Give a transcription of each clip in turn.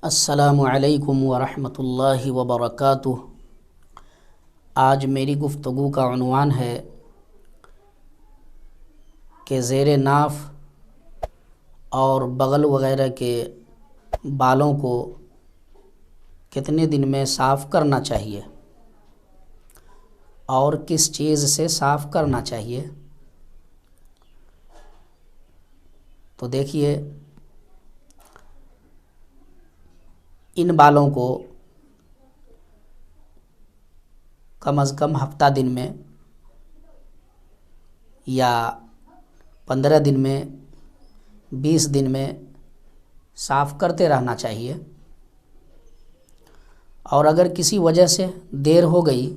السلام علیکم ورحمۃ اللہ وبرکاتہ۔ آج میری گفتگو کا عنوان ہے کہ زیر ناف اور بغل وغیرہ کے بالوں کو کتنے دن میں صاف کرنا چاہیے اور کس چیز سے صاف کرنا چاہیے۔ تو دیکھیے، ان بالوں کو کم از کم ہفتہ دن میں یا 15 دن میں 20 دن میں صاف کرتے رہنا چاہیے، اور اگر کسی وجہ سے دیر ہو گئی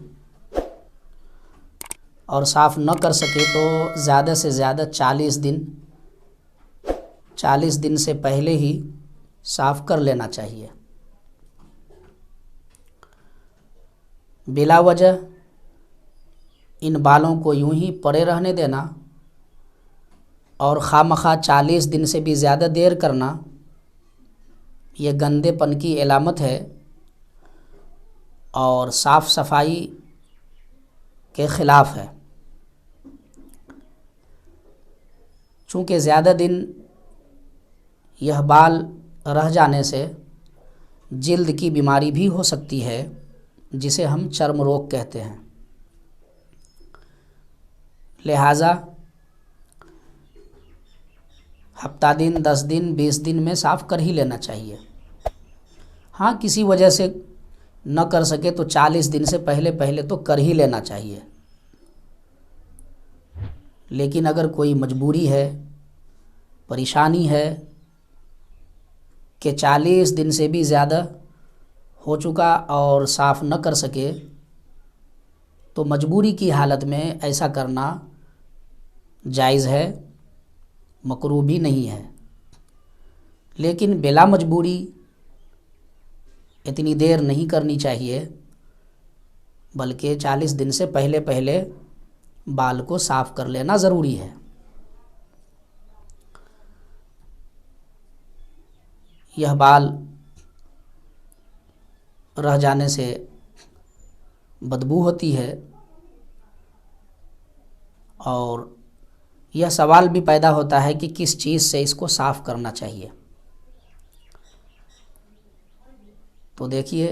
اور صاف نہ کر سکے تو زیادہ سے زیادہ 40 دن سے پہلے ہی صاف کر لینا چاہیے۔ بلا وجہ ان بالوں کو یوں ہی پڑے رہنے دینا اور خواہ 40 دن سے بھی زیادہ دیر کرنا، یہ گندے پن کی علامت ہے اور صاف صفائی کے خلاف ہے۔ چونکہ زیادہ دن یہ بال رہ جانے سے جلد کی بیماری بھی ہو سکتی ہے، جسے ہم چرم روگ کہتے ہیں۔ لہٰذا ہفتہ دن 10 دن 20 دن میں صاف کر ہی لینا چاہیے۔ ہاں، کسی وجہ سے نہ کر سکے تو 40 دن سے پہلے تو کر ہی لینا چاہیے۔ لیکن اگر کوئی مجبوری ہے، پریشانی ہے کہ 40 دن سے بھی زیادہ ہو چکا اور صاف نہ کر سکے، تو مجبوری کی حالت میں ایسا کرنا جائز ہے، مکروہ بھی نہیں ہے۔ لیکن بلا مجبوری اتنی دیر نہیں کرنی چاہیے، بلکہ 40 دن سے پہلے بال کو صاف کر لینا ضروری ہے۔ یہ بال رہ جانے سے بدبو ہوتی ہے، اور یہ سوال بھی پیدا ہوتا ہے کہ کس چیز سے اس کو صاف کرنا چاہیے۔ تو دیکھیے،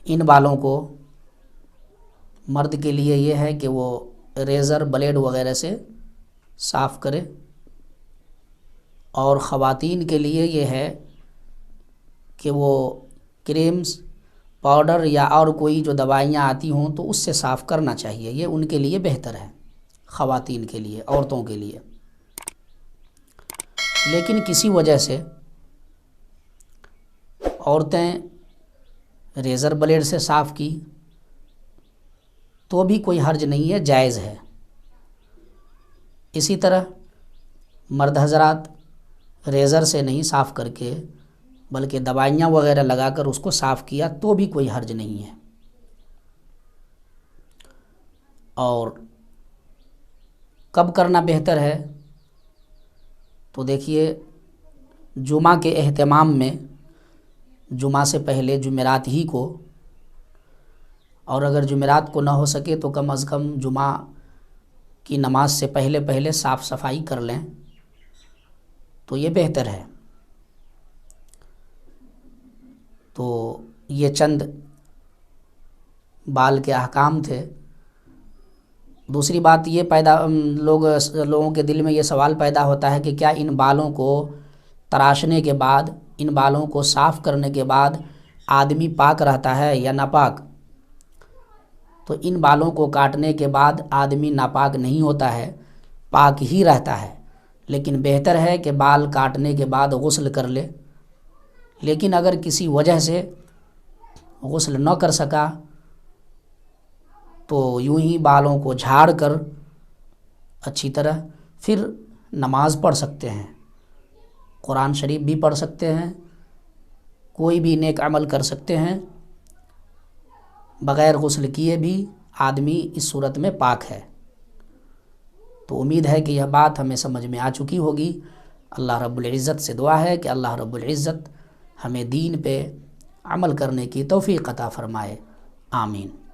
ان بالوں کو مرد کے لیے یہ ہے کہ وہ ریزر بلیڈ وغیرہ سے صاف کرے، اور خواتین کے لیے یہ ہے کہ وہ کریمز، پاؤڈر یا اور کوئی جو دوائیاں آتی ہوں تو اس سے صاف کرنا چاہیے۔ یہ ان کے لیے بہتر ہے، خواتین کے لیے، عورتوں کے لیے۔ لیکن کسی وجہ سے عورتیں ریزر بلیڈ سے صاف کی تو بھی کوئی حرج نہیں ہے، جائز ہے۔ اسی طرح مرد حضرات ریزر سے نہیں صاف کر کے بلکہ دوائیاں وغیرہ لگا کر اس کو صاف کیا تو بھی کوئی حرج نہیں ہے۔ اور کب کرنا بہتر ہے؟ تو دیکھیے، جمعہ کے اہتمام میں جمعہ سے پہلے جمعرات ہی کو، اور اگر جمعرات کو نہ ہو سکے تو کم از کم جمعہ کی نماز سے پہلے صاف صفائی کر لیں تو یہ بہتر ہے۔ تو یہ چند بال کے احکام تھے۔ دوسری بات یہ لوگوں کے دل میں یہ سوال پیدا ہوتا ہے کہ کیا ان بالوں کو تراشنے کے بعد، ان بالوں کو صاف کرنے کے بعد آدمی پاک رہتا ہے یا ناپاک؟ تو ان بالوں کو کاٹنے کے بعد آدمی ناپاک نہیں ہوتا ہے، پاک ہی رہتا ہے۔ لیکن بہتر ہے کہ بال کاٹنے کے بعد غسل کر لے۔ لیکن اگر کسی وجہ سے غسل نہ کر سکا تو یوں ہی بالوں کو جھاڑ کر اچھی طرح پھر نماز پڑھ سکتے ہیں، قرآن شریف بھی پڑھ سکتے ہیں، کوئی بھی نیک عمل کر سکتے ہیں۔ بغیر غسل کیے بھی آدمی اس صورت میں پاک ہے۔ تو امید ہے کہ یہ بات ہمیں سمجھ میں آ چکی ہوگی۔ اللہ رب العزت سے دعا ہے کہ اللہ رب العزت ہمیں دین پہ عمل کرنے کی توفیق عطا فرمائے، آمین۔